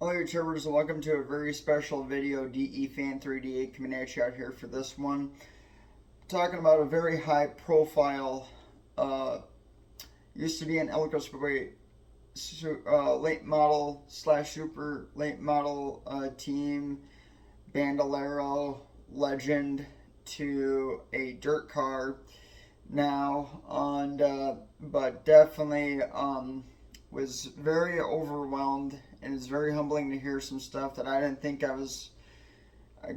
Hello YouTubers and welcome to a very special video. DE Fan 3D coming at you out here for this one. Talking about a very high profile, uh, used to be an Elko Speedway late model slash super late model team, Bandolero legend to a dirt car now, and but definitely was very overwhelmed, and it's very humbling to hear some stuff that I didn't think I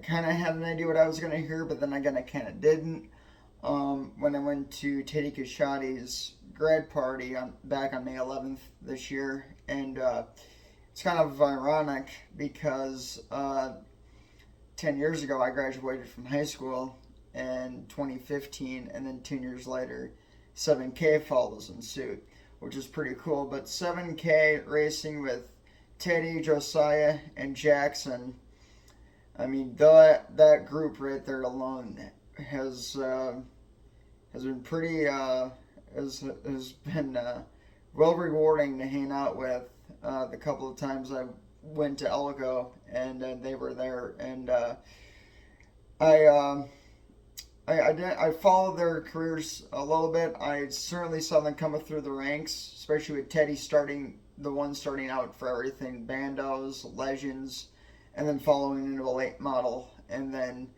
kind of had an idea what I was going to hear, but then again I kind of didn't. When I went to Teddy Kashadi's grad party back on May 11th this year, and it's kind of ironic because 10 years ago I graduated from high school in 2015, and then 10 years later, 7K follows in suit, which is pretty cool. But 7K racing with Teddy, Josiah, and Jackson. I mean, that group right there alone has been pretty has been well rewarding to hang out with. The couple of times I went to Elko and they were there, and I. I followed their careers a little bit. I certainly saw them coming through the ranks, especially with Teddy starting out for everything, bandos, legends, and then following into a late model, and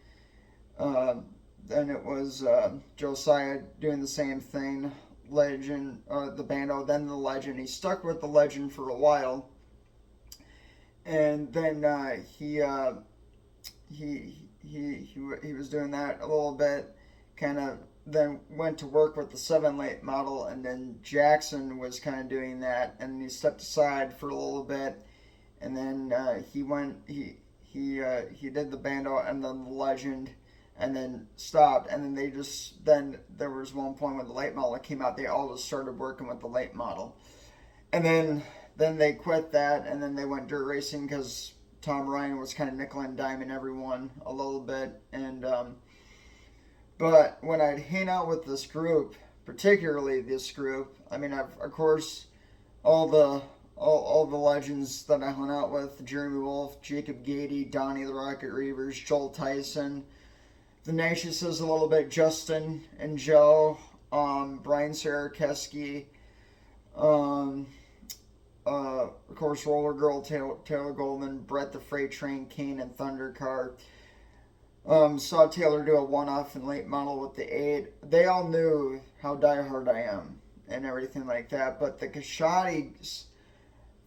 uh, then it was Josiah doing the same thing, legend, the bando, then the legend. He stuck with the legend for a while, and then he was doing that a little bit, kind of. Then went to work with the 7 late model, and then Jackson was kind of doing that, and he stepped aside for a little bit, and then he did the bando and then the legend, and then stopped, and then then there was one point when the late model came out, they all just started working with the late model, and then they quit that, and then they went dirt racing because Tom Ryan was kind of nickel and diming everyone a little bit, and but when I'd hang out with this group, particularly this group, I mean, of course, all the all the legends that I hung out with: Jeremy Wolf, Jacob Gady, Donnie the Rocket Reavers, Joel Tyson, the Nations a little bit, Justin and Joe, Brian Sarakeski, um, of course, Roller Girl, Taylor Goldman, Brett the Freight Train, Kane, and Thundercar. Saw Taylor do a one-off in late model with the 8. They all knew how diehard I am and everything like that. But the Kashadis,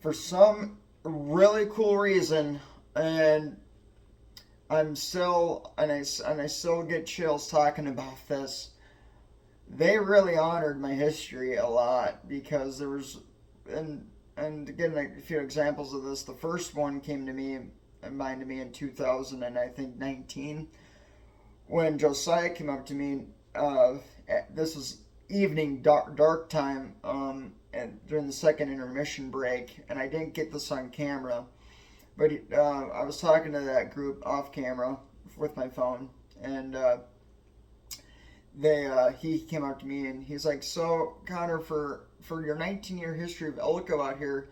for some really cool reason, and I still get chills talking about this. They really honored my history a lot because there was, and to get a few examples of this, the first one came to me in 2000 and I think 19, when Josiah came up to me. This was evening dark time, and during the second intermission break, and I didn't get this on camera, but I was talking to that group off camera with my phone, and he came up to me and he's like, "So Connor, for your 19-year history of Elko out here,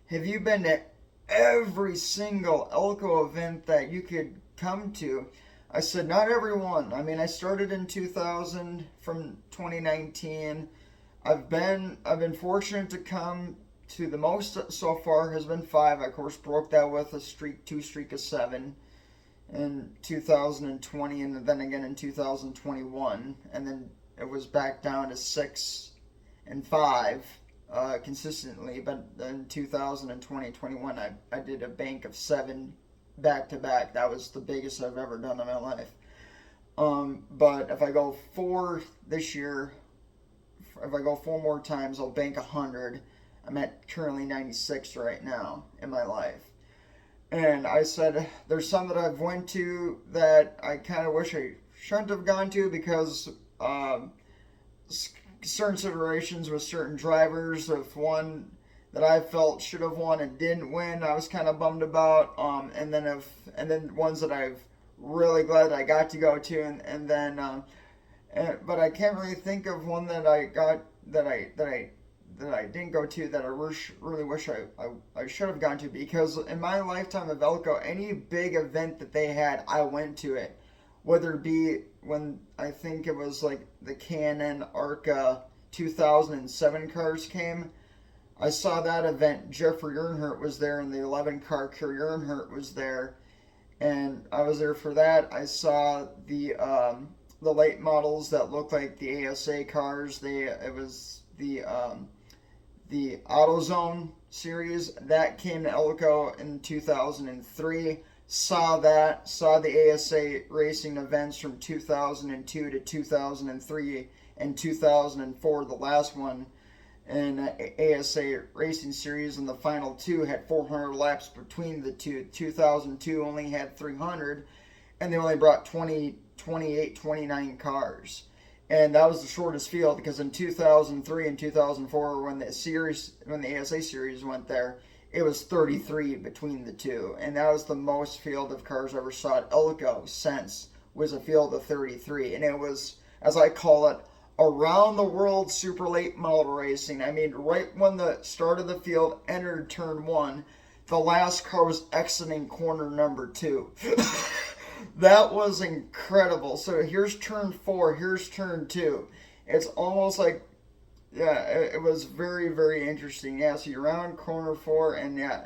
have you been to every single Elko event that you could come to?" I said, "Not every one. I mean, I started in 2000 from 2019. I've been fortunate to come to the most so far has been 5. I, of course, broke that with a two streak of 7 in 2020, and then again in 2021, and then it was back down to 6 and 5 consistently. But in 2020, 21, I did a bank of 7 back to back. That was the biggest I've ever done in my life. But if I go 4 this year, if I go 4 more times, I'll bank 100. I'm at currently 96 right now in my life. And I said, there's some that I've went to that I kind of wish I shouldn't have gone to because certain situations with certain drivers. If one that I felt should have won and didn't win, I was kind of bummed about. And then ones that I've really glad that I got to go to, and then but I can't really think of one that I got that I didn't go to that I really wish I should have gone to, because in my lifetime of Elko, any big event that they had, I went to it. Whether it be when I think it was like the K&N ARCA 2007 cars came, I saw that event. Jeffrey Earnhardt was there in the 11 car. Kerry Earnhardt was there, and I was there for that. I saw the late models that looked like the ASA cars. It was the AutoZone series that came to Elko in 2003. Saw the ASA racing events from 2002 to 2003 and 2004. The last one in ASA Racing Series, and the final two had 400 laps between the two. 2002 only had 300, and they only brought 28, 29 cars. And that was the shortest field, because in 2003 and 2004, when the ASA series went there, it was 33 between the two. And that was the most field of cars I ever saw at Elko since, was a field of 33. And it was, as I call it, around the world super late model racing. I mean, right when the start of the field entered turn one, the last car was exiting corner number 2. That was incredible. So here's turn 4, here's turn 2. It's almost like, yeah, it was very, very interesting. Yeah, so you're around corner 4, and yeah,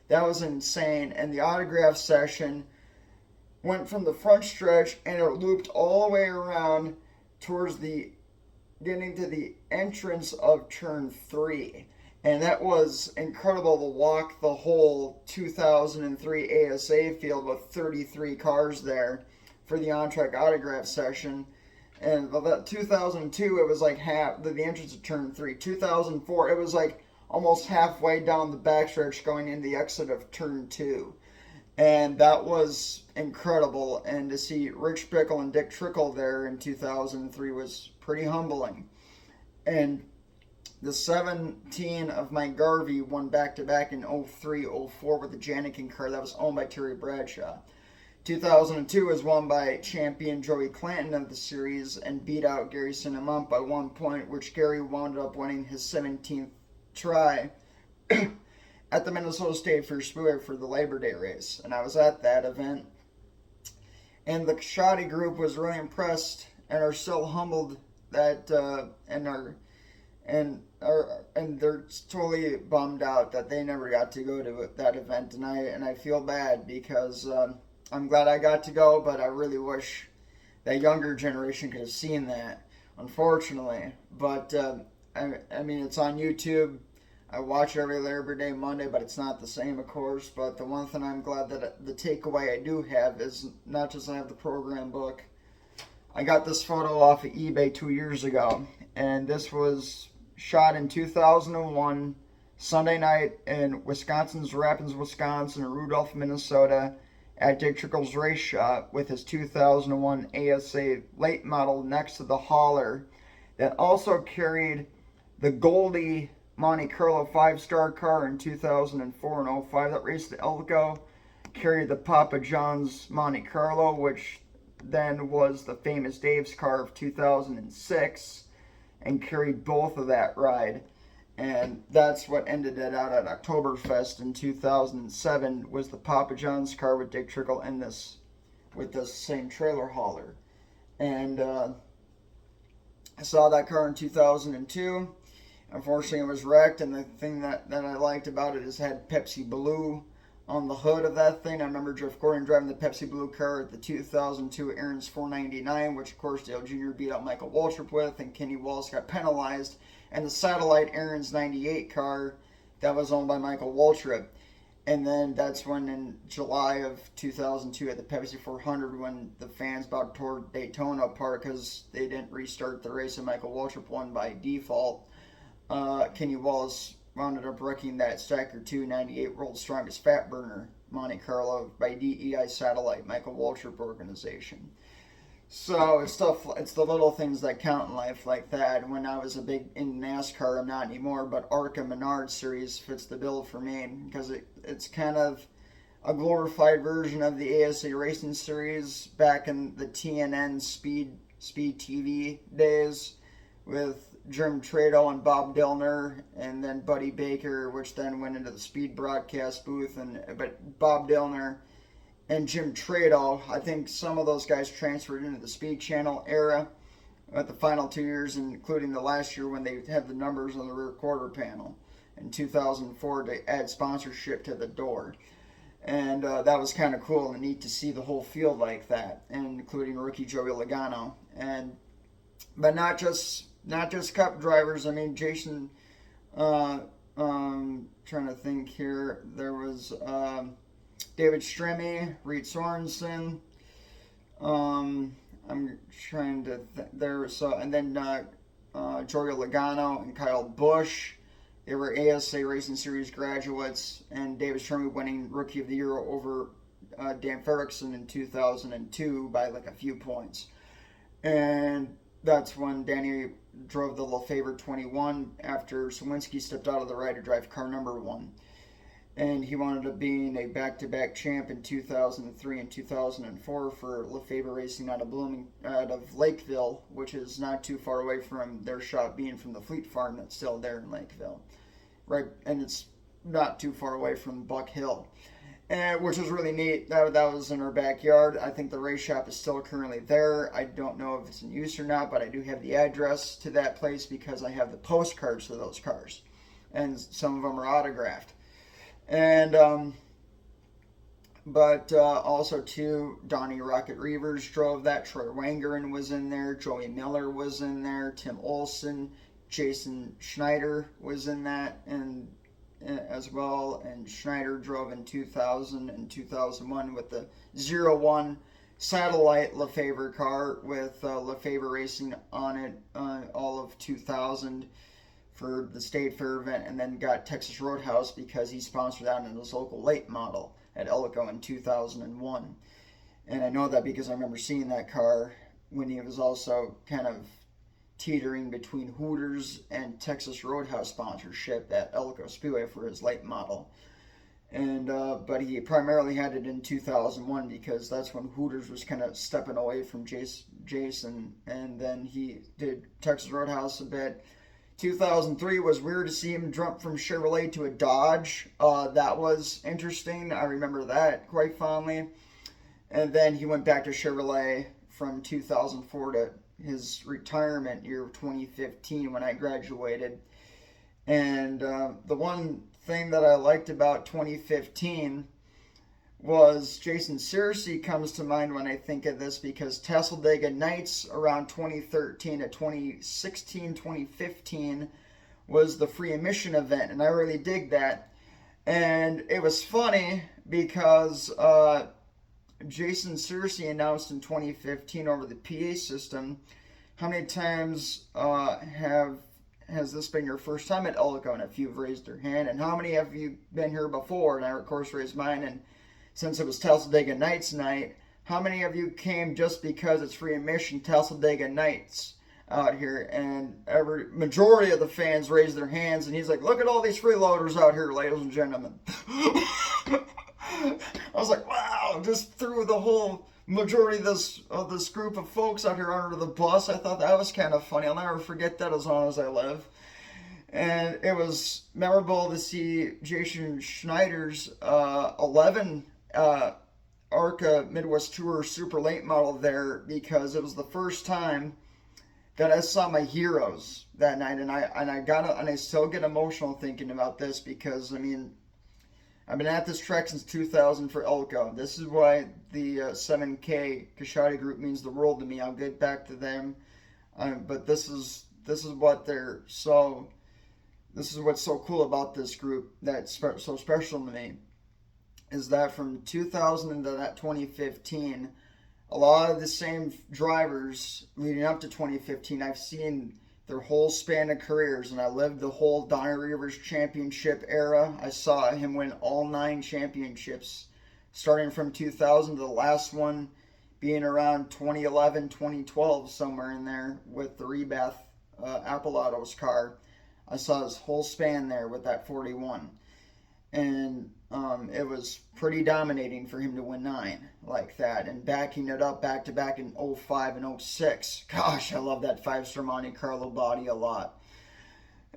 that was insane. And the autograph session went from the front stretch, and it looped all the way around towards getting to the entrance of turn 3. And that was incredible to walk the whole 2003 ASA field with 33 cars there for the on-track autograph session. And that 2002, it was like half the entrance of turn 3. 2004, it was like almost halfway down the backstretch going in the exit of turn 2. And that was incredible. And to see Rich Bickle and Dick Trickle there in 2003 was pretty humbling. And the 17 of Mike Garvey won back-to-back in 03, 04 with the Janikin car that was owned by Terry Bradshaw. 2002 was won by champion Joey Clanton of the series and beat out Gary Cinnamont by 1 point, which Gary wound up winning his 17th try at the Minnesota State Fair Speedway for the Labor Day race. And I was at that event. And the Shoddy group was really impressed and are still humbled that and they're totally bummed out that they never got to go to that event, and I feel bad, because I'm glad I got to go, but I really wish that younger generation could have seen that, unfortunately. But I mean, it's on YouTube. I watch every Labor Day Monday, but it's not the same, of course. But the one thing I'm glad that the takeaway I do have is not just I have the program book. I got this photo off of eBay 2 years ago, and this was shot in 2001, Sunday night in Wisconsin's Rapids, Wisconsin, and Rudolph, Minnesota, at Dick Trickle's race shop with his 2001 ASA late model next to the hauler that also carried the Goldie Monte Carlo 5-star car in 2004 and 05 that raced at Elko, carried the Papa John's Monte Carlo, which then was the famous Dave's car of 2006, and carried both of that ride. And that's what ended it out at Oktoberfest in 2007, was the Papa John's car with Dick Trickle in this, with this same trailer hauler. And I saw that car in 2002. Unfortunately, it was wrecked, and the thing that I liked about it is it had Pepsi Blue on the hood of that thing. I remember Jeff Gordon driving the Pepsi Blue car at the 2002 Aaron's 499, which of course Dale Jr. beat out Michael Waltrip with, and Kenny Wallace got penalized. And the satellite Aaron's 98 car that was owned by Michael Waltrip. And then that's when in July of 2002 at the Pepsi 400, when the fans about tore Daytona apart because they didn't restart the race and Michael Waltrip won by default, Kenny Wallace wound up wrecking that Stacker 2 98 World's Strongest Fat Burner Monte Carlo by DEI Satellite, Michael Waltrip organization. So it's the little things that count in life like that. And when I was a big in NASCAR, I'm not anymore, but ARCA Menard series fits the bill for me, because it's kind of a glorified version of the ASA Racing Series back in the TNN Speed TV days, with Jim Trado and Bob Dillner, and then Buddy Baker, which then went into the Speed broadcast booth. But Bob Dillner and Jim Trado, I think some of those guys transferred into the Speed Channel era at the final 2 years, including the last year when they had the numbers on the rear quarter panel in 2004 to add sponsorship to the door. And that was kind of cool and neat to see the whole field like that, and including rookie Joey Logano. But not just Cup drivers. I mean, Jason. Trying to think here. There was David Stremme, Reed Sorensen. I'm trying to. And then Joey Logano and Kyle Busch. They were ASA Racing Series graduates, and David Stremme winning Rookie of the Year over Dan Ferguson in 2002 by like a few points. And that's when Danny drove the Lefevre 21 after Sawinski stepped out of the ride to drive car number 1. And he wound up being a back-to-back champ in 2003 and 2004 for Lefevre Racing out of Lakeville, which is not too far away from their shop being from the Fleet Farm that's still there in Lakeville. Right, and it's not too far away from Buck Hill, which is really neat. That was in our backyard. I think the race shop is still currently there. I don't know if it's in use or not, but I do have the address to that place because I have the postcards to those cars, and some of them are autographed. And also too, Donnie Rocket Reavers drove that. Troy Wangerin was in there. Joey Miller was in there. Tim Olson. Jason Schneider was in that and as well, and Schneider drove in 2000 and 2001 with the 01 satellite Lefevre car with Lefevre Racing on it all of 2000 for the State Fair event, and then got Texas Roadhouse because he sponsored that in his local late model at Elko in 2001. And I know that because I remember seeing that car when he was also kind of teetering between Hooters and Texas Roadhouse sponsorship at Elko Speedway for his late model. And but he primarily had it in 2001 because that's when Hooters was kind of stepping away from Jason, and then he did Texas Roadhouse a bit. 2003 was weird to see him jump from Chevrolet to a Dodge. That was interesting. I remember that quite fondly. And then he went back to Chevrolet from 2004 to his retirement year of 2015 when I graduated. And the one thing that I liked about 2015 was Jason Searcy comes to mind when I think of this, because Talladega Nights around 2013 to 2016, 2015 was the free admission event, and I really dig that. And it was funny because Jason Searcy announced in 2015 over the PA system, how many times has this been your first time at Elko? And a few have raised their hand. And how many have you been here before? And I, of course, raised mine. And since it was Talladega Nights night, how many of you came just because it's free admission Talladega Nights out here? And every majority of the fans raised their hands. And he's like, look at all these freeloaders out here, ladies and gentlemen. I was like, wow, just threw the whole majority of this group of folks out here under the bus. I thought that was kind of funny. I'll never forget that as long as I live. And it was memorable to see Jason Schneider's 11 ARCA Midwest Tour Super Late model there, because it was the first time that I saw my heroes that night, and I still get emotional thinking about this, because I mean, I've been at this track since 2000 for Elko. This is why the 7K Kashadi group means the world to me. I'll get back to them, but this is what they're so. This is what's so cool about this group that's so special to me, is that from 2000 into that 2015, a lot of the same drivers leading up to 2015, I've seen their whole span of careers, and I lived the whole Donnie Rivers championship era. I saw him win all 9 championships, starting from 2000 to the last one being around 2011, 2012, somewhere in there with the Rebath Apollo's car. I saw his whole span there with that 41. and it was pretty dominating for him to win 9 like that, and backing it up back to back in '05 and '06. Gosh, I love that 5-star Monte Carlo body a lot.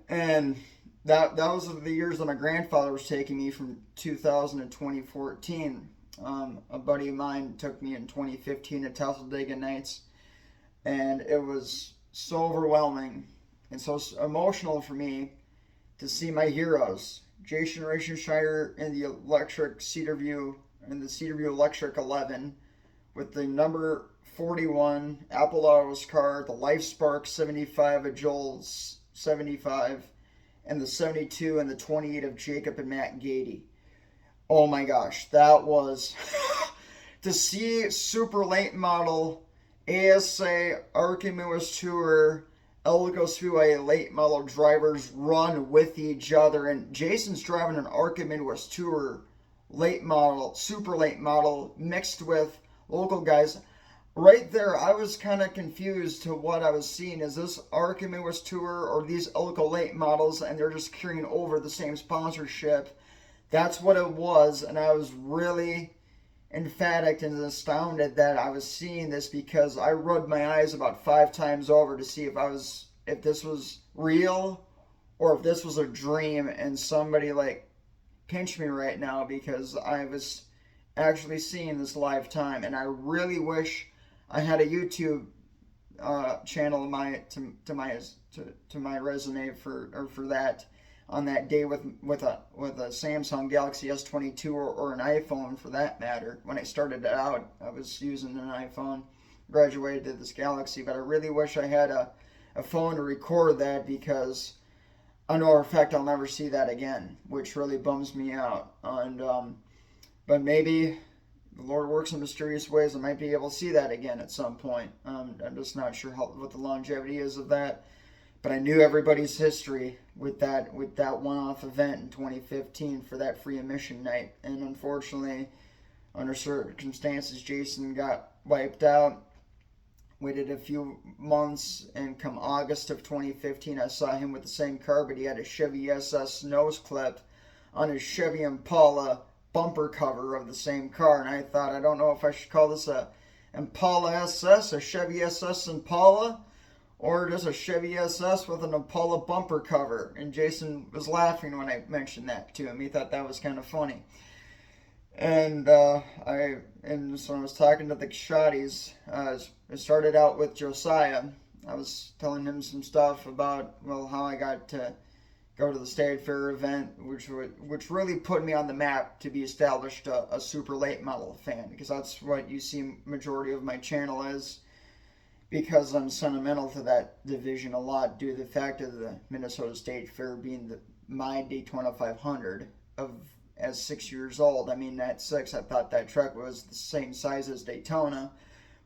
And that was the years that my grandfather was taking me from 2000 to 2014. A buddy of mine took me in 2015 to Talladega Nights, and it was so overwhelming and so emotional for me to see my heroes, Jason Richenshire in the electric Cedarview, in the Cedarview Electric 11, with the number 41 Apple Autos car, the Life Spark 75 of Joel's 75, and the 72 and the 28 of Jacob and Matt Gady. Oh my gosh, that was to see super late model ASA Archimedes Tour Elko Speedway late model drivers run with each other, and Jason's driving an Archimedes Tour late model, super late model mixed with local guys. Right there, I was kind of confused to what I was seeing. Is this Archimedes Tour or these Elko late models, and they're just carrying over the same sponsorship? That's what it was, and I was really emphatic and astounded that I was seeing this, because I rubbed my eyes about 5 times over to see if this was real or if this was a dream, and somebody like pinch me right now, because I was actually seeing this live time, and I really wish I had a YouTube channel to my resume for that on that day with a Samsung Galaxy S22 or an iPhone for that matter. When I started out, I was using an iPhone, graduated to this Galaxy, but I really wish I had a phone to record that, because I know for a fact I'll never see that again, which really bums me out. And but maybe the Lord works in mysterious ways. I might be able to see that again at some point. I'm just not sure what the longevity is of that. But I knew everybody's history with that one-off event in 2015 for that free admission night. And unfortunately, under circumstances, Jason got wiped out. Waited a few months, and come August of 2015, I saw him with the same car, but he had a Chevy SS nose clip on his Chevy Impala bumper cover of the same car. And I thought, I don't know if I should call this a Impala SS, a Chevy SS Impala, or just a Chevy SS with an Impala bumper cover. And Jason was laughing when I mentioned that to him. He thought that was kind of funny. And so when I was talking to the Shotties, it started out with Josiah. I was telling him some stuff about, well, how I got to go to the State Fair event, which really put me on the map to be established a super late model fan, because that's what you see majority of my channel is, because I'm sentimental to that division a lot due to the fact of the Minnesota State Fair being my Daytona 500 as 6 years old. I mean, at 6, I thought that truck was the same size as Daytona.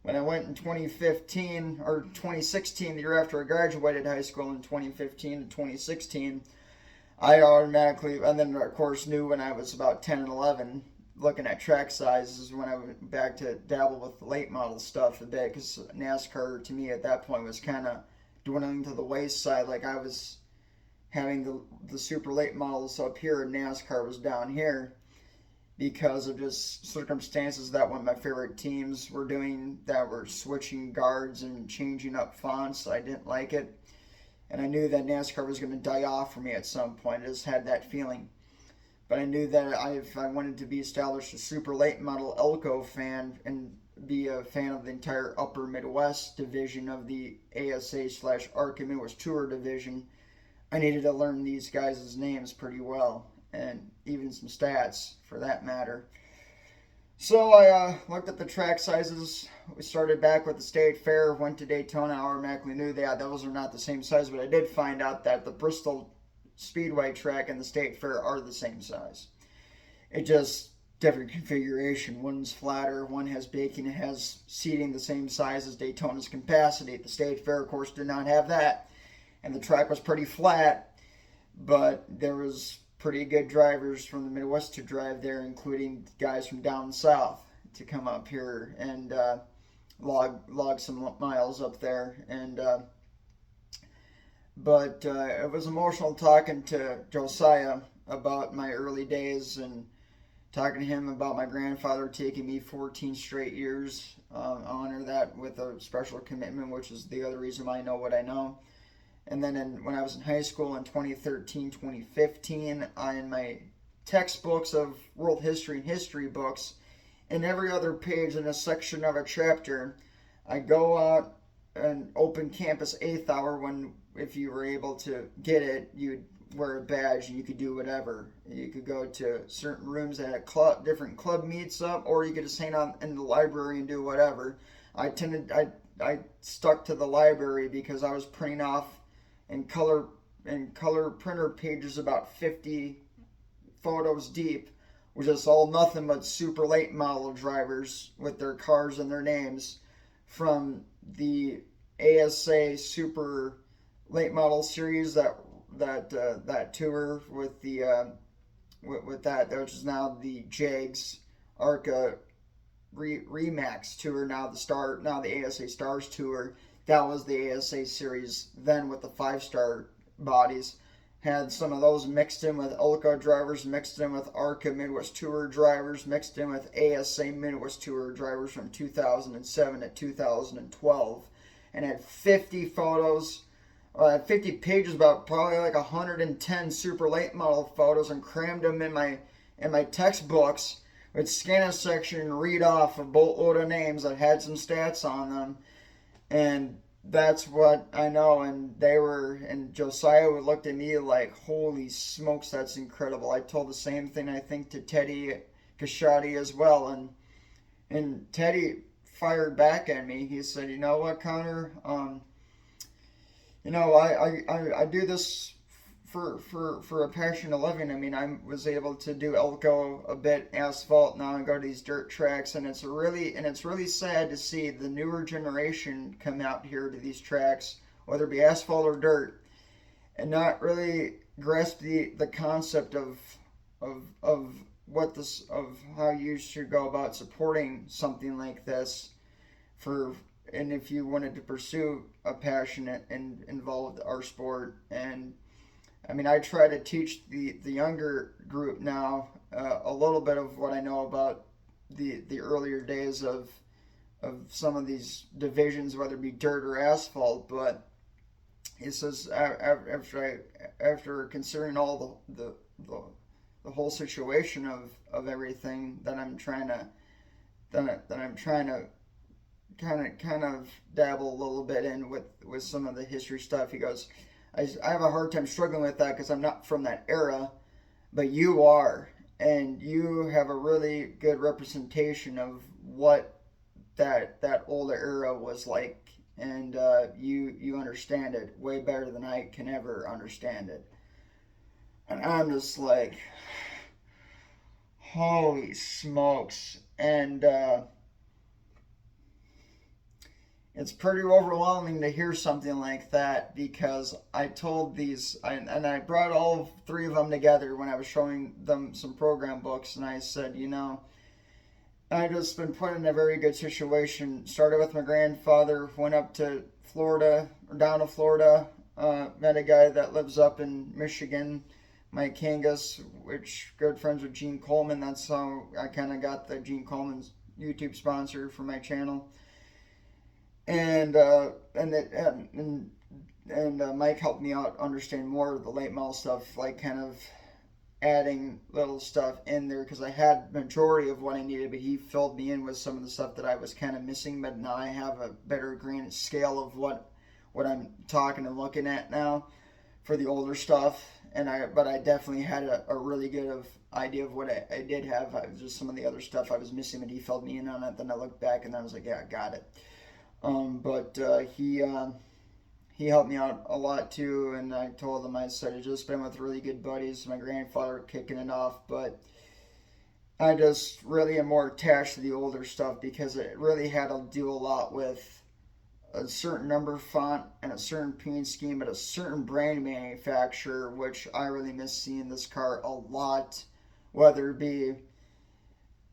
When I went in 2015 or 2016, the year after I graduated high school, in 2015 to 2016, I automatically, and then of course knew when I was about 10 and 11, looking at track sizes, when I went back to dabble with the late model stuff a bit, because NASCAR to me at that point was kind of dwindling to the wayside. Like I was having the super late models up here, and NASCAR was down here, because of just circumstances that one of my favorite teams were doing, that were switching guards and changing up fonts. I didn't like it, and I knew that NASCAR was going to die off for me at some point. I just had that feeling. But I knew that if I wanted to be established a super late model Elko fan and be a fan of the entire upper Midwest division of the ASA/Archimedes Tour division, I needed to learn these guys' names pretty well, and even some stats for that matter. So I looked at the track sizes. We started back with the State Fair, went to Daytona. I automatically knew that those are not the same size, but I did find out that the Bristol Speedway track and the State Fair are the same size. It just different configuration. One's flatter, one has baking, it has seating the same size as Daytona's capacity. The State Fair, of course, did not have that, and the track was pretty flat, but there was pretty good drivers from the Midwest to drive there, including guys from down south to come up here and log some miles up there. And but it was emotional talking to Josiah about my early days and talking to him about my grandfather taking me 14 straight years. I honor that with a special commitment, which is the other reason why I know what I know. And then when I was in high school in 2013, 2015, in my textbooks of world history and history books, in every other page in a section of a chapter, I go out and open campus 8th hour when, if you were able to get it, you'd wear a badge and you could do whatever. You could go to certain rooms that had different club meets up, or you could just hang out in the library and do whatever. I stuck to the library because I was printing off in color printer pages about 50 photos deep, which is all nothing but super late model drivers with their cars and their names from the ASA Super Late Model Series that tour with the with that, which is now the JAGS ARCA Remax tour, now the ASA Stars tour. That was the ASA series then with the 5-star bodies. Had some of those mixed in with Elko drivers, mixed in with ARCA Midwest Tour drivers, mixed in with ASA Midwest Tour drivers from 2007 to 2012. And had 50 photos, 50 pages, about probably like 110 super late model photos, and crammed them in my textbooks with scan a section and read off a boatload of names that had some stats on them. And that's what I know. And Josiah would look at me like, holy smokes, that's incredible. I told the same thing, I think, to Teddy Kashadi as well. And Teddy fired back at me. He said, you know what, Connor? I do this for a passion of living. I mean, I was able to do Elko a bit, asphalt. Now I go to these dirt tracks, and it's really sad to see the newer generation come out here to these tracks, whether it be asphalt or dirt, and not really grasp the concept of how you should go about supporting something like this and if you wanted to pursue a passion and involved our sport. And I mean, I try to teach the younger group now a little bit of what I know about the earlier days of some of these divisions, whether it be dirt or asphalt. But it says after considering all the whole situation of everything that I'm trying to kind of dabble a little bit in with some of the history stuff. He goes, I have a hard time struggling with that because I'm not from that era, but you are, and you have a really good representation of what that older era was like, and you understand it way better than I can ever understand it. And I'm just like, holy smokes. And it's pretty overwhelming to hear something like that, because I told I brought all 3 of them together when I was showing them some program books, and I said, I just been put in a very good situation. Started with my grandfather, went up to Florida, or down to Florida, met a guy that lives up in Michigan, Mike Kangas, which good friends with Gene Coleman. That's how I kind of got the Gene Coleman's YouTube sponsor for my channel. And Mike helped me out understand more of the late model stuff, like kind of adding little stuff in there, because I had majority of what I needed, but he filled me in with some of the stuff that I was kind of missing. But now I have a better grand scale of what I'm talking and looking at now for the older stuff. But I definitely had a really good idea of what I did have. Just some of the other stuff I was missing, but he filled me in on it. Then I looked back and I was like, yeah, I got it. But he helped me out a lot too, and I told him, I said, I just been with really good buddies, my grandfather kicking it off, but I just really am more attached to the older stuff because it really had to do a lot with a certain number font and a certain paint scheme at a certain brand manufacturer, which I really miss seeing this car a lot, whether it be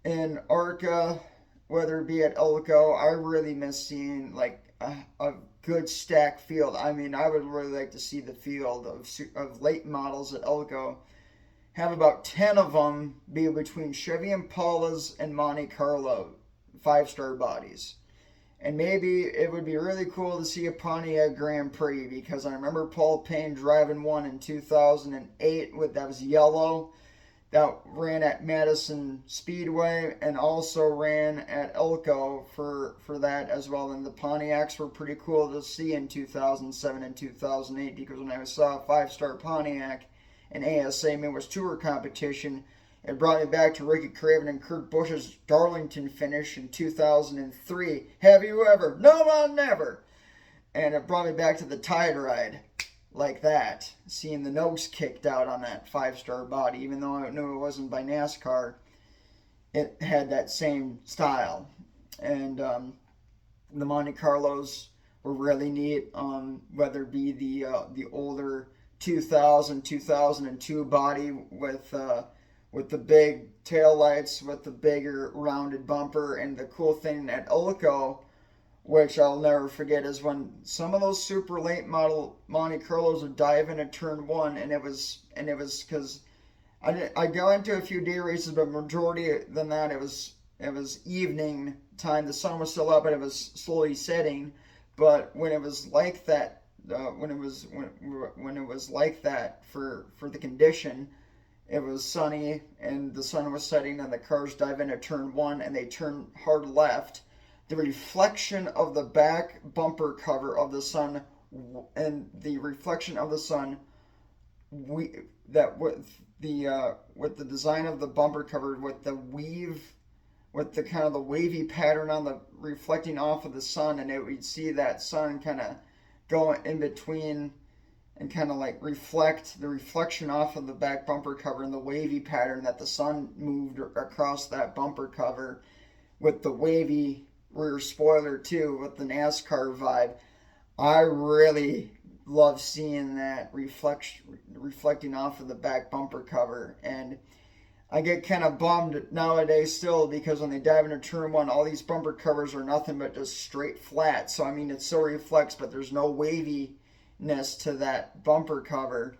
in ARCA, whether it be at Elko. I really miss seeing like a good stack field. I mean, I would really like to see the field of late models at Elko have about 10 of them be between Chevy Impalas and Monte Carlo 5-star bodies. And maybe it would be really cool to see a Pontiac Grand Prix, because I remember Paul Payne driving one in 2008 that was yellow, that ran at Madison Speedway and also ran at Elko for that as well. And the Pontiacs were pretty cool to see in 2007 and 2008, because when I saw a 5-star Pontiac in ASA Midwest Tour competition, it brought me back to Ricky Craven and Kurt Busch's Darlington finish in 2003. Have you ever? No, I'll never. And it brought me back to the Tide Ride like that, seeing the nose kicked out on that 5-star body. Even though I knew it wasn't by NASCAR, it had that same style. And the Monte Carlos were really neat, whether it be the older 2002 body with the big tail lights, with the bigger rounded bumper. And the cool thing at Elko, which I'll never forget, is when some of those super late model Monte Carlos would dive into turn one, and it was because I go into a few day races, but majority than that it was evening time. The sun was still up, but it was slowly setting. But when it was like that, when it was like that for the condition, it was sunny and the sun was setting, and the cars dive into turn one and they turn hard left. The reflection of the back bumper cover of the sun, and the reflection of the sun, with the design of the bumper cover, with the weave, with the kind of the wavy pattern on the reflecting off of the sun, and we'd see that sun kind of go in between and kind of like reflect the reflection off of the back bumper cover, and the wavy pattern that the sun moved across that bumper cover, with the wavy rear spoiler too, with the NASCAR vibe. I really love seeing that reflecting off of the back bumper cover. And I get kind of bummed nowadays still, because when they dive into turn one, all these bumper covers are nothing but just straight flat. So I mean, it still reflects, but there's no waviness to that bumper cover.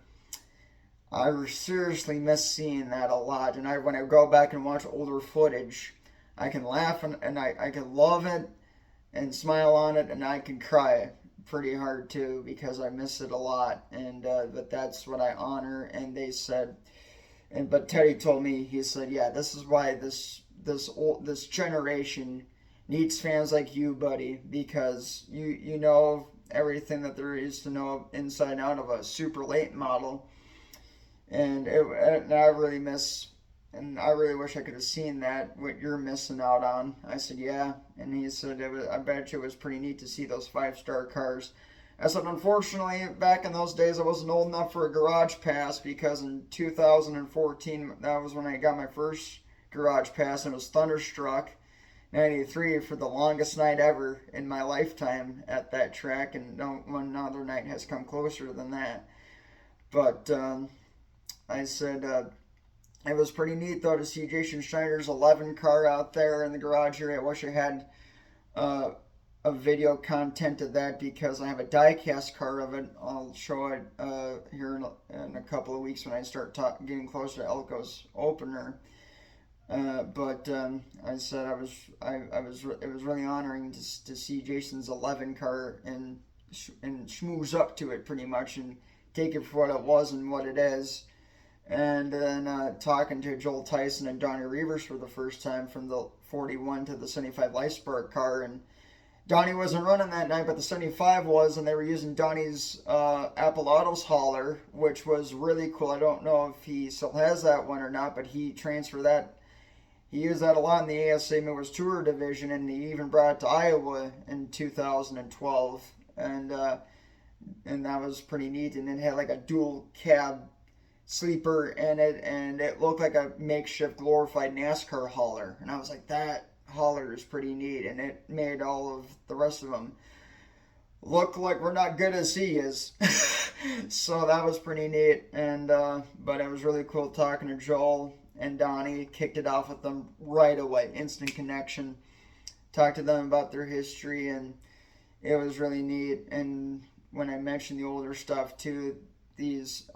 I seriously miss seeing that a lot. And when I go back and watch older footage, I can laugh and I can love it and smile on it, and I can cry pretty hard too, because I miss it a lot. And but that's what I honor. And they said, but Teddy told me, he said, yeah, this is why this generation needs fans like you, buddy, because you know everything that there is to know inside out of a super late model. And I really miss. And I really wish I could have seen that, what you're missing out on. I said, yeah. And he said, I bet you it was pretty neat to see those 5-star cars. I said, unfortunately, back in those days, I wasn't old enough for a garage pass, because in 2014, that was when I got my first garage pass, and it was Thunderstruck 93 for the longest night ever in my lifetime at that track. And no one other night has come closer than that. But I said, it was pretty neat, though, to see Jason Schneider's 11 car out there in the garage area. I wish I had a video content of that, because I have a die-cast car of it. I'll show it here in a couple of weeks when I start getting closer to Elko's opener. But I said it was really honoring to see Jason's 11 car and schmooze up to it pretty much, and take it for what it was and what it is. And then talking to Joel Tyson and Donnie Reavers for the first time from the 41 to the 75 LifeSpark car. And Donnie wasn't running that night, but the 75 was, and they were using Donnie's Appalatos hauler, which was really cool. I don't know if he still has that one or not, but he transferred that. He used that a lot in the ASA Midwest Tour division, and he even brought it to Iowa in 2012. And that was pretty neat. And it had like a dual cab sleeper in it, and it looked like a makeshift glorified NASCAR hauler. And I was like, that hauler is pretty neat, and it made all of the rest of them look like we're not good as he is. So that was pretty neat. And but it was really cool talking to Joel and Donnie. Kicked it off with them right away, instant connection. Talked to them about their history, and it was really neat. And when I mentioned the older stuff too, these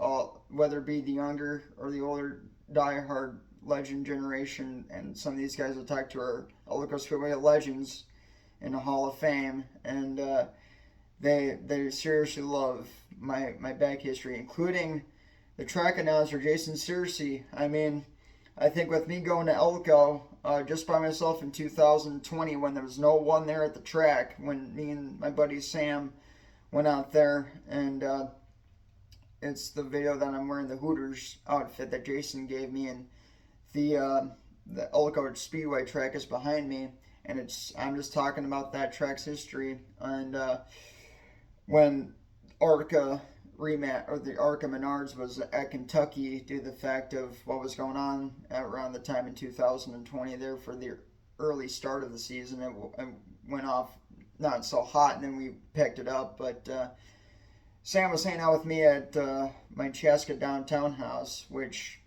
whether it be the younger or the older diehard legend generation, and some of these guys I talked to are Elko Speedway legends in the Hall of Fame, and they seriously love my back history, including the track announcer Jason Searcy. I mean, I think with me going to Elko just by myself in 2020 when there was no one there at the track, when me and my buddy Sam went out there, and it's the video that I'm wearing the Hooters outfit that Jason gave me, and the Elko Speedway track is behind me, and I'm just talking about that track's history, and when ARCA rematch, or the ARCA Menards, was at Kentucky due to the fact of what was going on around the time in 2020 there for the early start of the season. It went off not so hot, and then we picked it up, but Sam was hanging out with me at my Chaska downtown house, which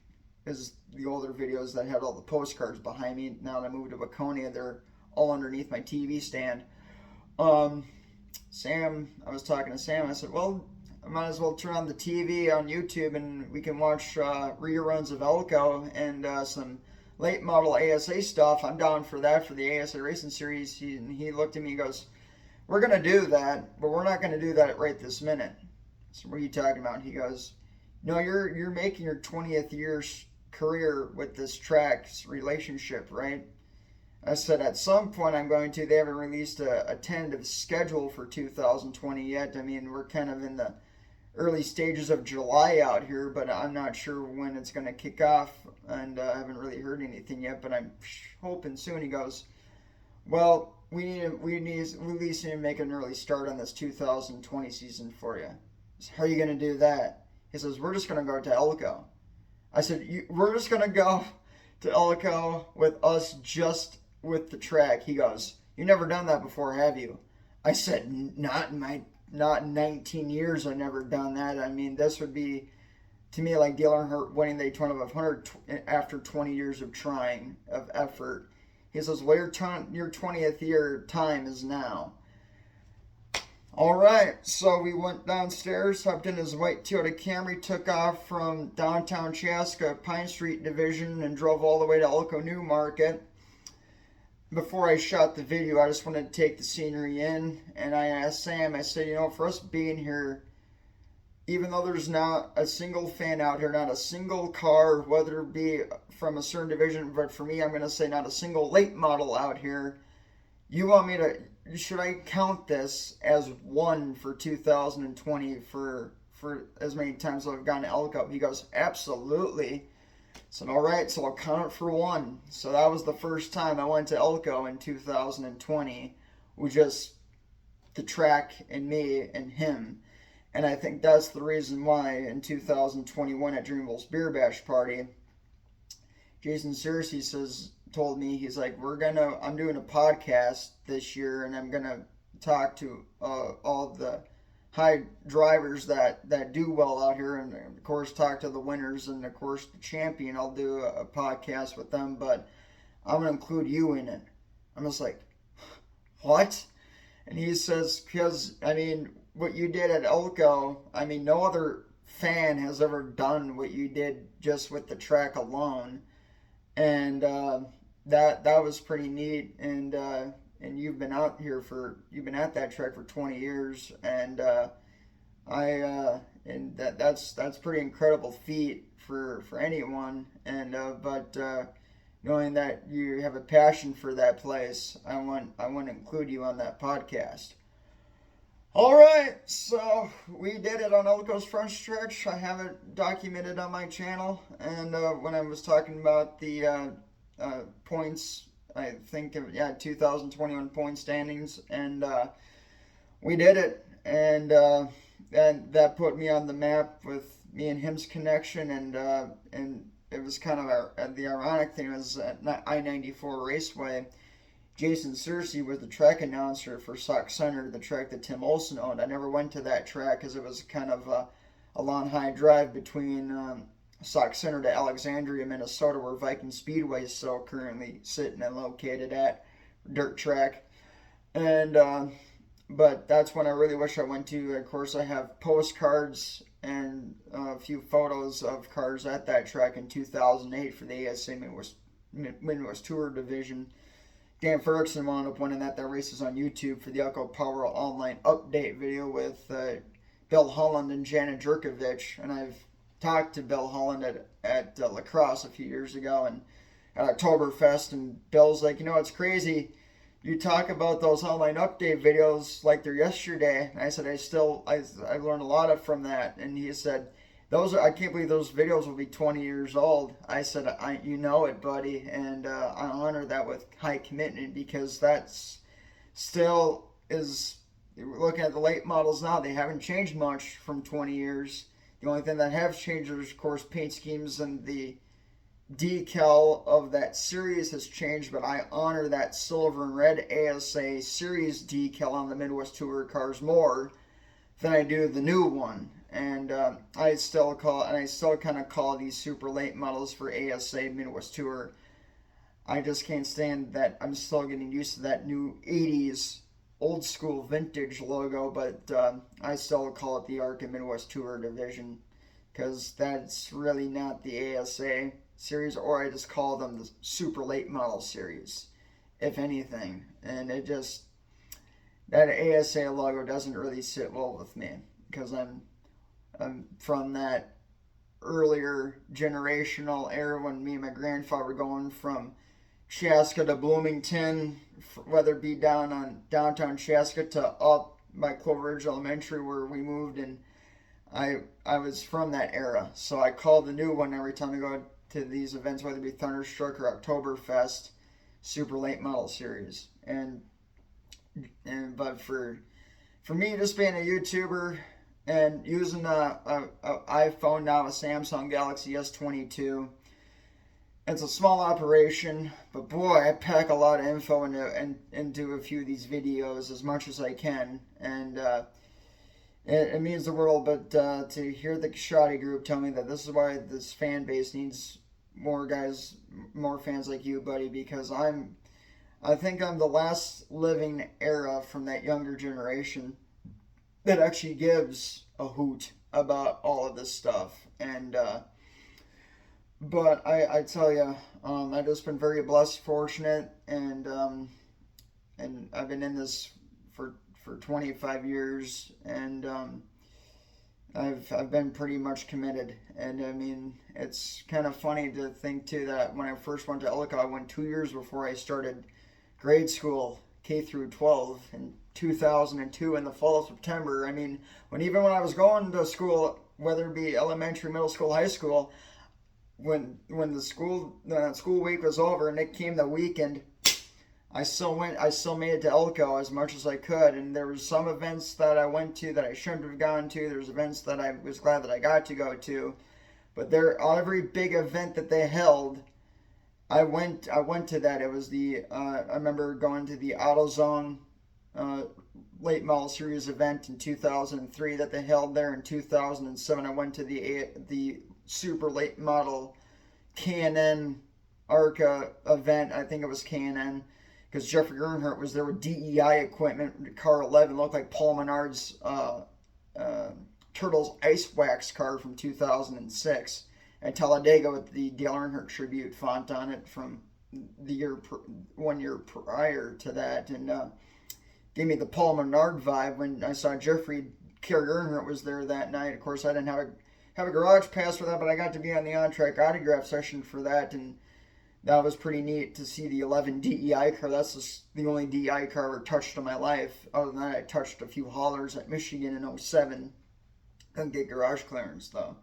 is the older videos that had all the postcards behind me. Now that I moved to Waconia, they're all underneath my TV stand. I was talking to Sam, I said, well, I might as well turn on the TV on YouTube and we can watch reruns of Elko and some late model ASA stuff. I'm down for that, for the ASA Racing Series. He looked at me and goes, we're going to do that, but we're not going to do that right this minute. So what are you talking about? He goes, no, you're making your 20th year's career with this track's relationship, right? I said, at some point I'm going to. They haven't released a tentative schedule for 2020 yet. I mean, we're kind of in the early stages of July out here, but I'm not sure when it's going to kick off, and I haven't really heard anything yet, but I'm hoping soon. He goes, well, we need to make an early start on this 2020 season for you. So how are you going to do that? He says, we're just going to go to Elko. I said, we're just going to go to Elko with us just with the track. He goes, you never done that before, have you? I said, not in 19 years I've never done that. I mean, this would be, to me, like Dale Earnhardt winning the Daytona 500 after 20 years of trying, of effort. He says, well, your 20th year time is now. All right, so we went downstairs, hopped in his white Toyota Camry, took off from downtown Chaska, Pine Street Division, and drove all the way to Elko New Market. Before I shot the video, I just wanted to take the scenery in, and I asked Sam, I said, for us being here, even though there's not a single fan out here, not a single car, whether it be from a certain division, but for me, I'm going to say not a single late model out here, you want me to... should I count this as one for 2020 for as many times as I've gone to Elko? He goes, absolutely. I said, all right, so I'll count it for one. So that was the first time I went to Elko in 2020, with just the track and me and him. And I think that's the reason why in 2021 at Dreamville's Beer Bash Party, Jason Searcy told me, he's like, I'm doing a podcast this year, and I'm gonna talk to all the high drivers that do well out here, and of course talk to the winners, and of course the champion. I'll do a podcast with them, but I'm gonna include you in it. I'm just like, what? And he says, because I mean, what you did at Elko, I mean, no other fan has ever done what you did just with the track alone, and that was pretty neat. And you've been at that track for 20 years, and that's pretty incredible feat for anyone. And but knowing that you have a passion for that place, I want to include you on that podcast. All right, so we did it on Elko's front stretch. I have it documented on my channel, and when I was talking about the points, I think of 2021 point standings, and we did it, and that put me on the map with me and him's connection, and it was kind of the ironic thing was at I-94 Raceway, Jason Searcy was the track announcer for Sauk Center, the track that Tim Olson owned. I never went to that track because it was kind of a long high drive between Sauk Center to Alexandria, Minnesota, where Viking Speedway is still currently sitting and located at, dirt track. And but that's when I really wish I went to. Of course, I have postcards and a few photos of cars at that track in 2008 for the ASA Midwest Tour Division. Dan Ferguson wound up winning that. That race is on YouTube for the Elko Power Online update video with Bill Holland and Janet Jerkovich. And I've talked to Bill Holland at La Crosse a few years ago and at Oktoberfest, and Bill's like, it's crazy. You talk about those online update videos like they're yesterday. And I said, I learned a lot from that. And he said, I can't believe those videos will be 20 years old. I said, you know it, buddy, and I honor that with high commitment, because that's still is, looking at the late models now, they haven't changed much from 20 years. The only thing that have changed is, of course, paint schemes, and the decal of that series has changed, but I honor that silver and red ASA series decal on the Midwest Tour cars more than I do the new one. And I still kind of call these super late models for ASA Midwest Tour. I just can't stand that. I'm still getting used to that new 80s old school vintage logo, but I still call it the ARCA Midwest Tour Division, because that's really not the ASA series, or I just call them the super late model series, if anything. And that ASA logo doesn't really sit well with me, because I'm from that earlier generational era when me and my grandfather were going from Chaska to Bloomington, whether it be down on downtown Chaska to up by Clover Ridge Elementary where we moved, and I was from that era. So I call the new one every time I go to these events, whether it be Thunderstruck or Oktoberfest, super late model series. But for me, just being a YouTuber and using a iPhone now, a Samsung Galaxy S22, it's a small operation, but boy, I pack a lot of info into a few of these videos, as much as I can, and it means the world. But to hear the Kashadi group tell me that this is why this fan base needs more guys, more fans like you, buddy, because I think I'm the last living era from that younger generation that actually gives a hoot about all of this stuff. And but I tell you, I've just been very blessed, fortunate, and I've been in this for 25 years, and I've been pretty much committed. And I mean, it's kind of funny to think too that when I first went to Elko, I went 2 years before I started grade school, K through 12, in 2002 in the fall of September. I mean, even when I was going to school, whether it be elementary, middle school, high school, when the school week was over and it came the weekend, I still made it to Elko as much as I could. And there was some events that I went to that I shouldn't have gone to. There's events that I was glad that I got to go to, but every big event that they held, I went to that. It was I remember going to the AutoZone late model series event in 2003 that they held there. In 2007, I went to the super late model K&N ARCA event. I think it was K&N, because Jeffrey Earnhardt was there with DEI equipment. Car 11 looked like Paul Menard's Turtles Ice Wax car from 2006. At Talladega with the Dale Earnhardt tribute font on it from the 1 year prior to that, and gave me the Paul Menard vibe when I saw Jeffrey Kerry Earnhardt was there that night. Of course, I didn't have a garage pass for that, but I got to be on the on-track autograph session for that, and that was pretty neat to see the 11 DEI car. That's the only DEI car I ever touched in my life. Other than that, I touched a few haulers at Michigan in 07. Couldn't get garage clearance though.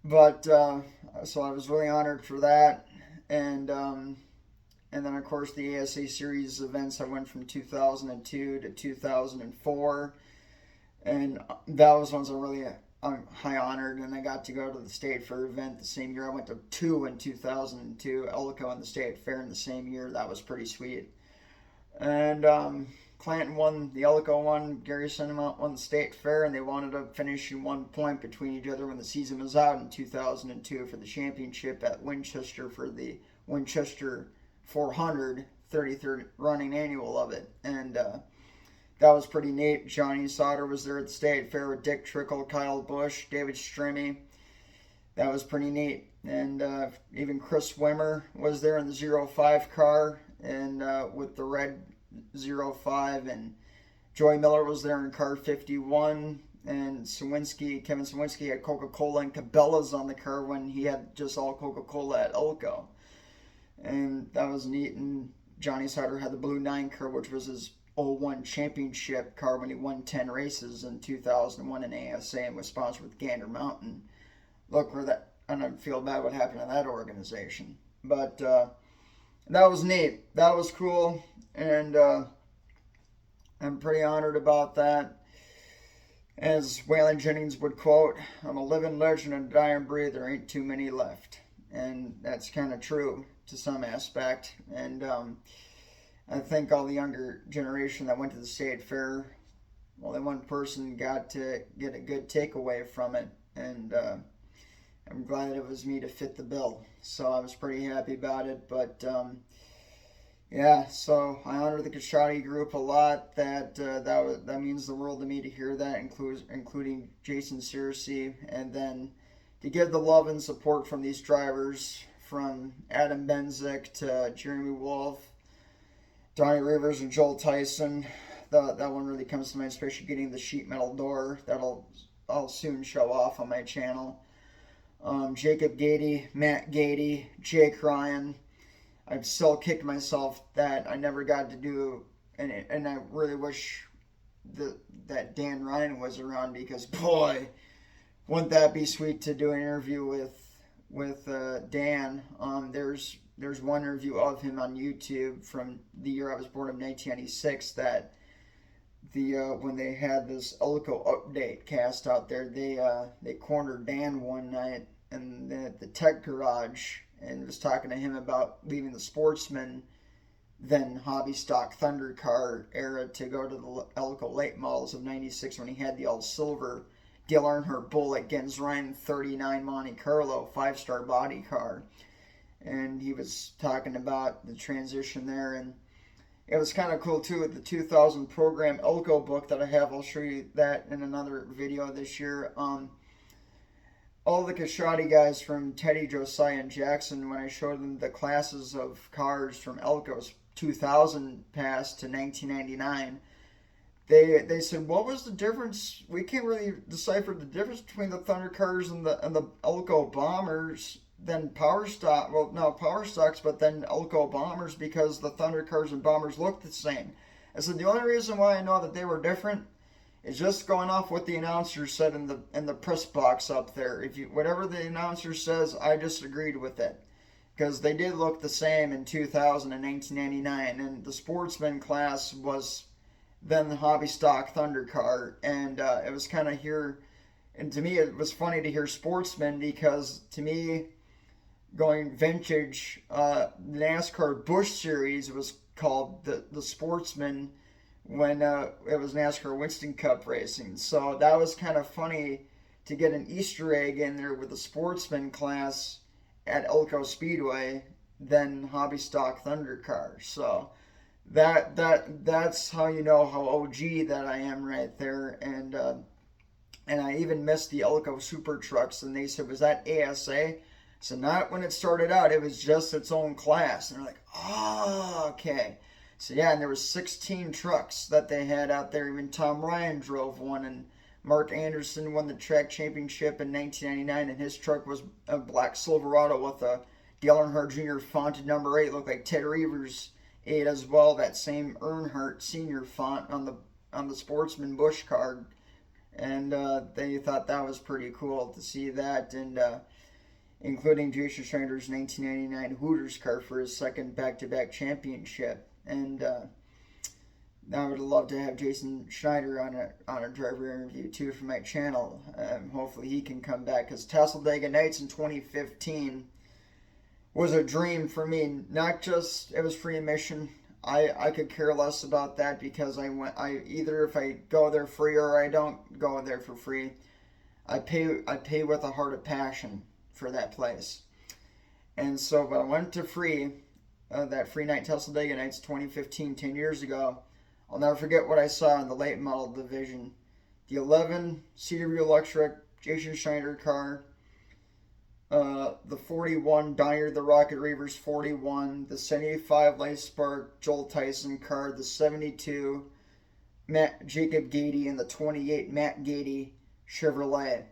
But so I was really honored for that, and then of course the ASA series events. I went from 2002 to 2004, and that was ones I'm really high honored. And I got to go to the State Fair event the same year. I went to two in 2002, Elko and the State Fair in the same year. That was pretty sweet. And Clanton won the Elko one, Gary Cinnamont won the State Fair, and they wanted to finish in 1 point between each other when the season was out in 2002 for the championship at Winchester for the Winchester 400, 33rd running annual of it. And that was pretty neat. Johnny Sauter was there at the state fair with Dick Trickle, Kyle Busch, David Strimmy. That was pretty neat. And even Chris Wimmer was there in the 05 car and with the red 05. And Joey Miller was there in car 51. And Kevin Sawinski had Coca-Cola and Cabela's on the car when he had just all Coca-Cola at Elko. And that was neat. And Johnny Sauter had the Blue 9 car, which was his 01 championship car when he won 10 races in 2001 in ASA and was sponsored with Gander Mountain. Look where that, and I feel bad what happened to that organization. But that was neat. That was cool. And I'm pretty honored about that. As Waylon Jennings would quote, I'm a living legend and a dying breed. There ain't too many left. And that's kind of true to some aspect. And I think all the younger generation that went to the state fair, only one person got to get a good takeaway from it. And I'm glad it was me to fit the bill. So I was pretty happy about it. But yeah, so I honor the Kashadi group a lot. That means the world to me to hear that, including Jason Searcy, and then to give the love and support from these drivers, from Adam Benzik to Jeremy Wolf, Donnie Rivers, and Joel Tyson. That one really comes to mind, especially getting the sheet metal door. I'll soon show off on my channel. Jacob Gady, Matt Gady, Jake Ryan. I've still kicked myself that I never got to do, and I really wish that Dan Ryan was around, because boy, wouldn't that be sweet to do an interview with Dan. There's one interview of him on YouTube from the year I was born of 1996 that when they had this Elko update cast out there, they cornered Dan one night and at the tech garage and was talking to him about leaving the Sportsman, then hobby stock Thunder car era, to go to the Elko late models of 96 when he had the all silver Dale Earnhardt Bullet Gens Ryan 39 Monte Carlo 5-star body car. And he was talking about the transition there, and it was kind of cool too with the 2000 program Elko book that I have. I'll show you that in another video this year. All the Kashadi guys from Teddy, Josiah, and Jackson, when I showed them the classes of cars from Elko's 2000 past to 1999, they said, what was the difference? We can't really decipher the difference between the Thunder cars and the Elko Bombers. Then Power Stocks, but then Elko Bombers, because the Thunder cars and Bombers look the same. I said, the only reason why I know that they were different is just going off what the announcer said in the press box up there. Whatever the announcer says, I just agreed with it, because they did look the same in 2000 and 1999, and the Sportsman class was then the hobby stock Thunder car, and it was kind of here, and to me it was funny to hear Sportsman, because to me, going vintage, NASCAR Busch Series was called the Sportsman when it was NASCAR Winston Cup racing. So that was kind of funny to get an Easter egg in there with the Sportsman class at Elko Speedway, then hobby stock Thunder car. So that's how you know how OG that I am right there. And I even missed the Elko Super Trucks, and they said, was that ASA? So not when it started out, it was just its own class. And they're like, oh, okay. So yeah, and there was 16 trucks that they had out there. Even Tom Ryan drove one, and Mark Anderson won the track championship in 1999, and his truck was a black Silverado with a Dale Earnhardt Jr. fonted number 8, looked like Ted Reavers' 8 as well. That same Earnhardt Sr. font on the Sportsman Busch card, and they thought that was pretty cool to see that, and including Jason Schneider's 1999 Hooters car for his second back-to-back championship. And I would love to have Jason Schneider on a driver interview too for my channel. Hopefully he can come back, because Talladega Nights in 2015 was a dream for me. Not just it was free admission. I could care less about that, because either if I go there free or I don't go there for free, I pay with a heart of passion for that place. And so, but I went to free. That free night, Talladega Nights 2015, 10 years ago, I'll never forget what I saw in the late model division. The 11 CW Electric Jason Schneider car, the 41 Donnie the Rocket Reavers 41, the 75 Light Spark Joel Tyson car, the 72 Jacob Gady, and the 28 Matt Gady Chevrolet.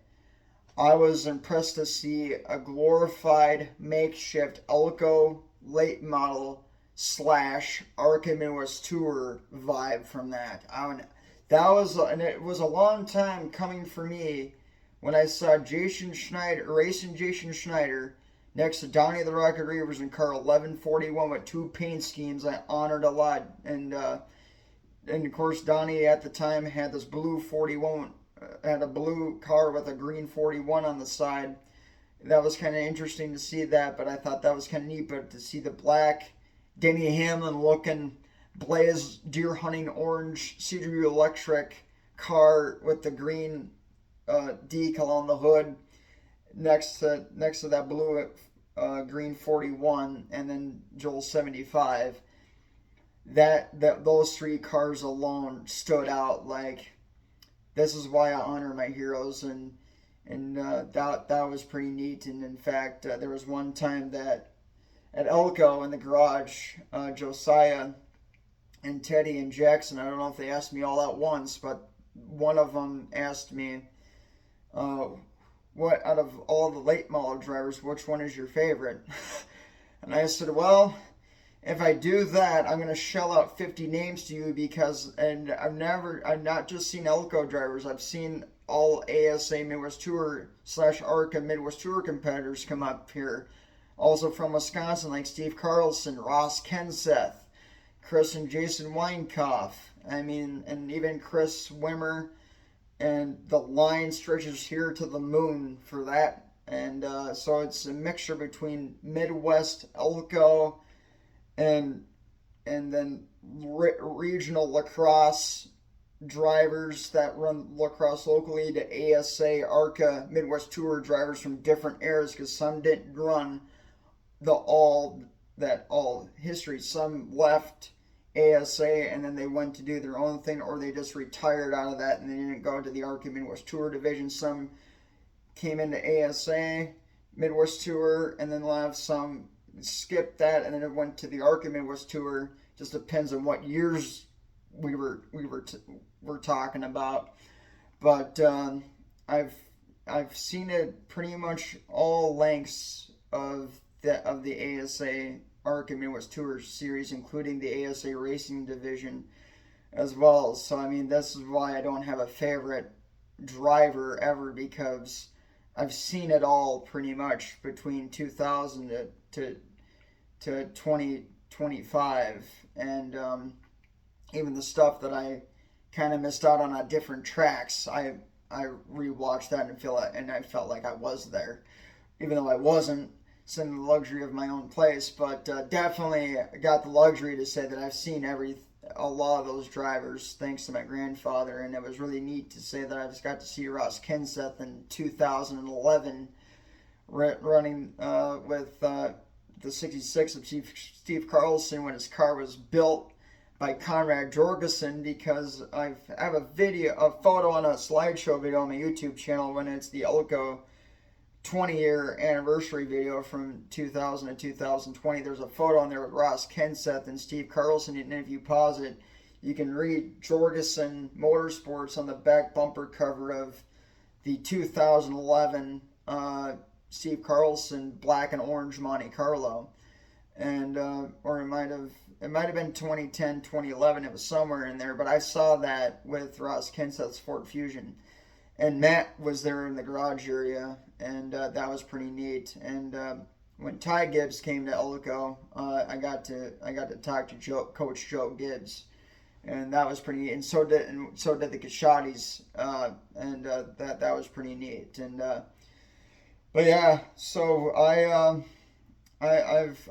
I was impressed to see a glorified makeshift Elko late model slash ARCA Midwest Tour vibe from that. And it was a long time coming for me when I saw Jason Schneider, racing Jason Schneider, next to Donnie the Rocket Reavers in car 1141 with two paint schemes I honored a lot. And of course, Donnie at the time had this blue 41, had a blue car with a green 41 on the side. That was kind of interesting to see that, but I thought that was kind of neat. But to see the black Denny Hamlin looking Blaze deer hunting orange CW Electric car with the green decal on the hood next to that blue green 41, and then Joel 75. That those three cars alone stood out. Like, this is why I honor my heroes, and that was pretty neat. And in fact, there was one time that at Elko in the garage, Josiah and Teddy and Jackson, I don't know if they asked me all at once, but one of them asked me, what out of all the late model drivers, which one is your favorite? And I said, well, if I do that, I'm going to shell out 50 names to you, because, and I've not just seen Elko drivers, I've seen all ASA Midwest Tour / ARCA Midwest Tour competitors come up here. Also from Wisconsin, like Steve Carlson, Ross Kenseth, Chris and Jason Weinkoff. I mean, and even Chris Wimmer. And the line stretches here to the moon for that. And so it's a mixture between Midwest Elko and then regional lacrosse drivers that run lacrosse locally to ASA, ARCA, Midwest Tour drivers from different eras, because some didn't run all history. Some left ASA and then they went to do their own thing, or they just retired out of that and they didn't go to the ARCA Midwest Tour division. Some came into ASA Midwest Tour and then left. Some skipped that and then it went to the ARCA Midwest Tour. Just depends on what years we're talking about. But I've seen it pretty much all lengths of the ASA ARCA Midwest Tour series, including the ASA Racing division as well. So I mean, this is why I don't have a favorite driver ever, because I've seen it all pretty much between 2000 to 2025, and even the stuff that I kind of missed out on different tracks, I rewatched that and I felt like I was there, even though I wasn't. It's in the luxury of my own place, but definitely got the luxury to say that I've seen a lot of those drivers thanks to my grandfather, and it was really neat to say that I just got to see Ross Kenseth in 2011 running with the 66 of Steve Carlson when his car was built by Conrad Jorgensen, because I have a photo on a slideshow video on my YouTube channel when it's the Elko 20-year anniversary video from 2000 to 2020. There's a photo on there with Ross Kenseth and Steve Carlson, and if you pause it, you can read Jorgensen Motorsports on the back bumper cover of the 2011 Steve Carlson black and orange Monte Carlo, and or it might have been 2010, 2011. It was somewhere in there, but I saw that with Ross Kenseth's Ford Fusion. And Matt was there in the garage area, and that was pretty neat. And when Ty Gibbs came to Elko, I got to talk to Coach Joe Gibbs, and that was pretty neat. And so did the Kashatis, and that was pretty neat. And but yeah, so I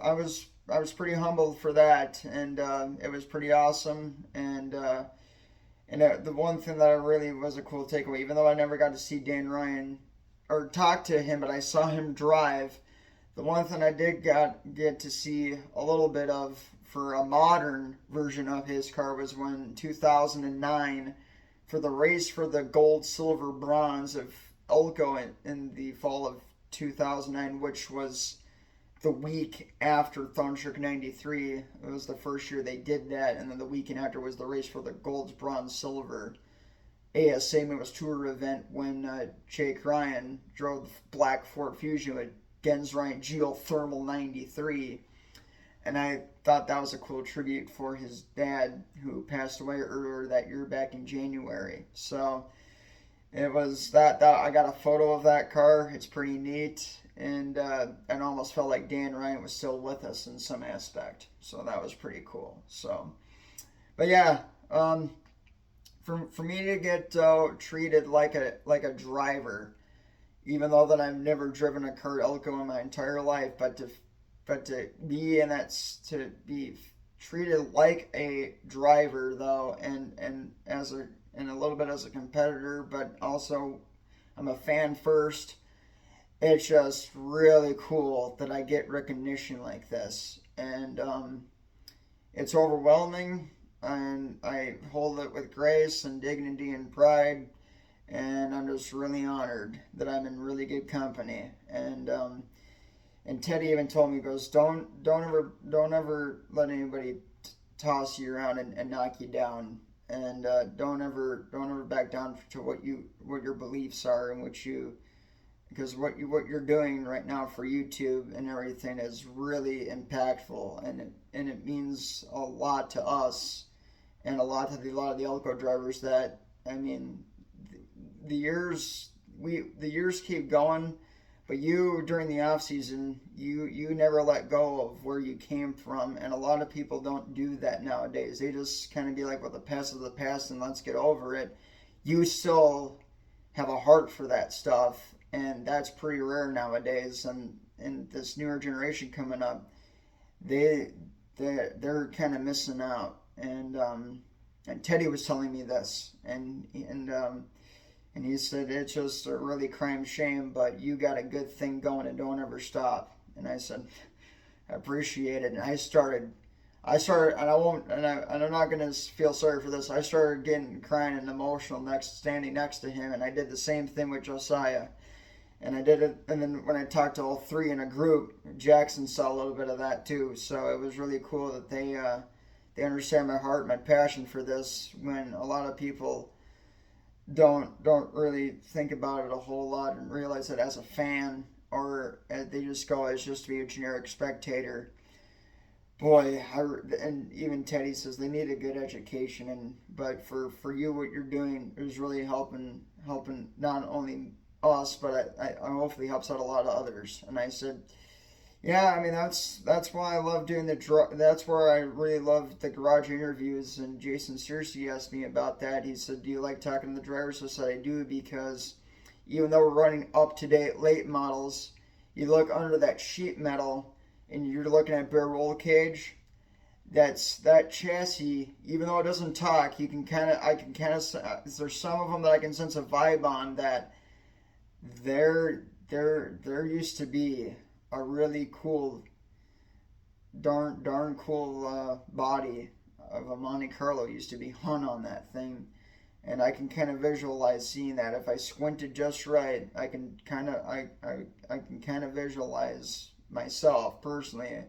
was pretty humbled for that, and it was pretty awesome. And the one thing that really was a cool takeaway, even though I never got to see Dan Ryan or talk to him, but I saw him drive, the one thing I did get to see a little bit of for a modern version of his car was when 2009 for the race for the gold, silver, bronze of Elko in the fall of 2009, which was the week after Thundershook 93. It was the first year they did that, and then the weekend after was the race for the gold, bronze, silver ASA Midwest Tour event when Jake Ryan drove the black Ford Fusion with Gensrite Geothermal 93. And I thought that was a cool tribute for his dad, who passed away earlier that year back in January. So it was that I got a photo of that car. It's pretty neat, and it almost felt like Dan Ryan was still with us in some aspect. So that was pretty cool. So, but yeah, for me to get treated like a driver, even though that I've never driven a car Elko in my entire life, but to be in that, to be treated like a driver though, and as a little bit as a competitor, but also I'm a fan first. It's just really cool that I get recognition like this, and it's overwhelming, and I hold it with grace and dignity and pride, and I'm just really honored that I'm in really good company. And Teddy even told me, he goes, don't ever let anybody toss you around and knock you down, and don't ever back down to what your beliefs are, and because what you're doing right now for YouTube and everything is really impactful, and it means a lot to us, and a lot of the Elko drivers. That, I mean, the years keep going. But you, during the off season, you never let go of where you came from, and a lot of people don't do that nowadays. They just kind of be like, well, the past is the past, and let's get over it. You still have a heart for that stuff, and that's pretty rare nowadays. And this newer generation coming up, they're kind of missing out. And Teddy was telling me this, and he said, it's just a really crime shame, but you got a good thing going and don't ever stop. And I said, I appreciate it. And I started, and I'm not going to feel sorry for this. I started getting crying and emotional standing next to him. And I did the same thing with Josiah. And I did it. And then when I talked to all three in a group, Jackson saw a little bit of that too. So it was really cool that they understand my heart, my passion for this, when a lot of people don't really think about it a whole lot and realize that as a fan, or they just go as just to be a generic spectator. Boy, and even Teddy says they need a good education, but for you, what you're doing is really helping not only us, but I hopefully helps out a lot of others. And I said, yeah, I mean, that's why I love doing that's where I really love the garage interviews. And Jason Searcy asked me about that. He said, do you like talking to the drivers? I said, I do, because even though we're running up-to-date late models, you look under that sheet metal and you're looking at bare roll cage. That chassis, even though it doesn't talk, I can kind of there's some of them that I can sense a vibe on, that there used to be a really cool, darn cool body of a Monte Carlo used to be hung on that thing, and I can kind of visualize seeing that. If I squinted just right, I can kind of visualize myself personally.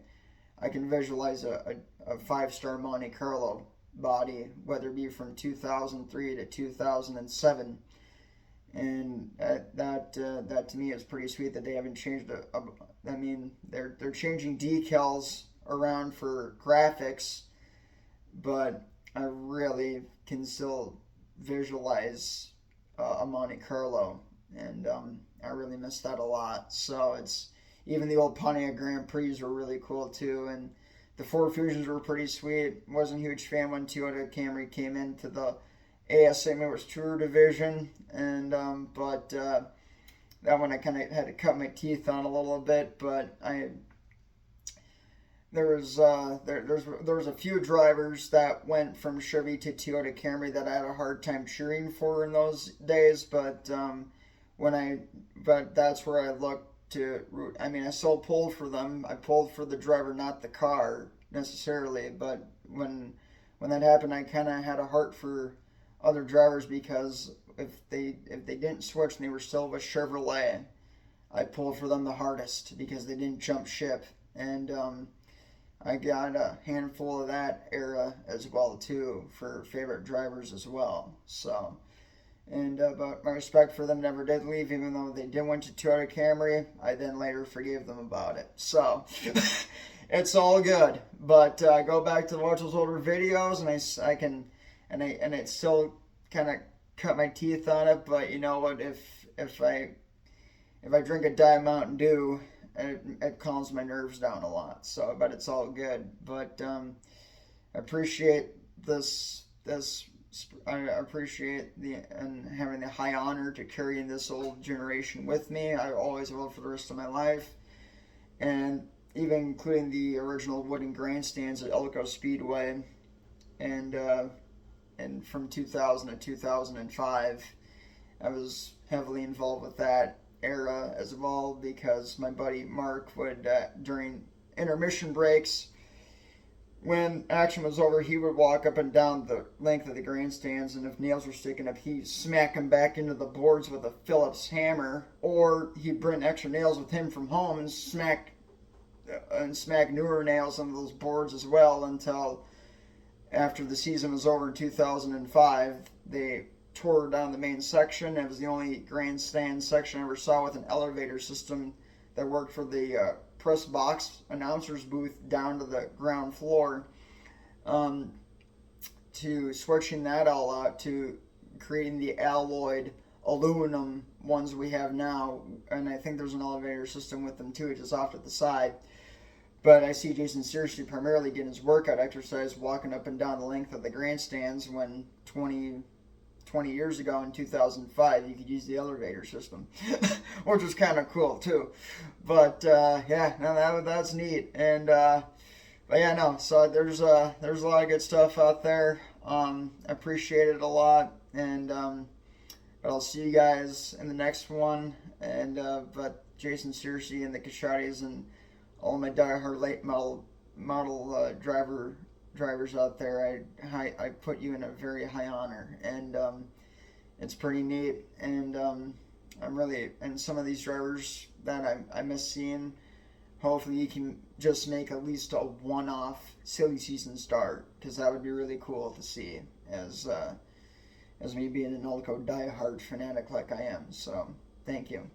I can visualize a 5-star Monte Carlo body, whether it be from 2003 to 2007. And that to me is pretty sweet that they haven't changed I mean, they're changing decals around for graphics, but I really can still visualize a Monte Carlo, and I really miss that a lot. So it's, even the old Pontiac Grand Prix were really cool too, and the Ford Fusions were pretty sweet. Wasn't a huge fan when Toyota Camry came into the ASA Midwest Tour division, and but that one I kind of had to cut my teeth on a little bit. But there was a few drivers that went from Chevy to Toyota Camry that I had a hard time cheering for in those days. But that's where I look I mean, I still pulled for them. I pulled for the driver, not the car necessarily. But when that happened, I kind of had a heart for other drivers because if they didn't switch and they were still with Chevrolet, I pulled for them the hardest because they didn't jump ship. And I got a handful of that era as well too for favorite drivers as well. So. And but my respect for them never did leave, even though they did win to Toyota Camry. I then later forgave them about it. So it's all good. But I go back to watch those older videos, and I can, and it still kind of cut my teeth on it. But you know what? If I drink a Diet Mountain Dew, it calms my nerves down a lot. So, but it's all good. But I appreciate this. I appreciate and having the high honor to carry in this old generation with me. I always will for the rest of my life, and even including the original wooden grandstands at Elko Speedway, and from 2000 to 2005, I was heavily involved with that era as well because my buddy Mark would during intermission breaks, when action was over, he would walk up and down the length of the grandstands, and if nails were sticking up, he'd smack them back into the boards with a Phillips hammer, or he'd bring extra nails with him from home and smack newer nails on those boards as well until after the season was over in 2005, they tore down the main section. It was the only grandstand section I ever saw with an elevator system that worked for the press box announcer's booth down to the ground floor, to switching that all out to creating the alloyed aluminum ones we have now, and I think there's an elevator system with them too, just off to the side. But I see Jason seriously primarily getting his workout exercise walking up and down the length of the grandstands when 20 years ago in 2005 you could use the elevator system, which was kind of cool too. But yeah, no, that's neat. And but yeah, no, so there's a lot of good stuff out there. I appreciate it a lot, and but I'll see you guys in the next one. And but Jason Searcy and the Kashatis and all my diehard late model drivers out there, I put you in a very high honor, and it's pretty neat. And and some of these drivers that I miss seeing, hopefully you can just make at least a one-off silly season start, because that would be really cool to see as me being an Elko diehard fanatic like I am. So thank you.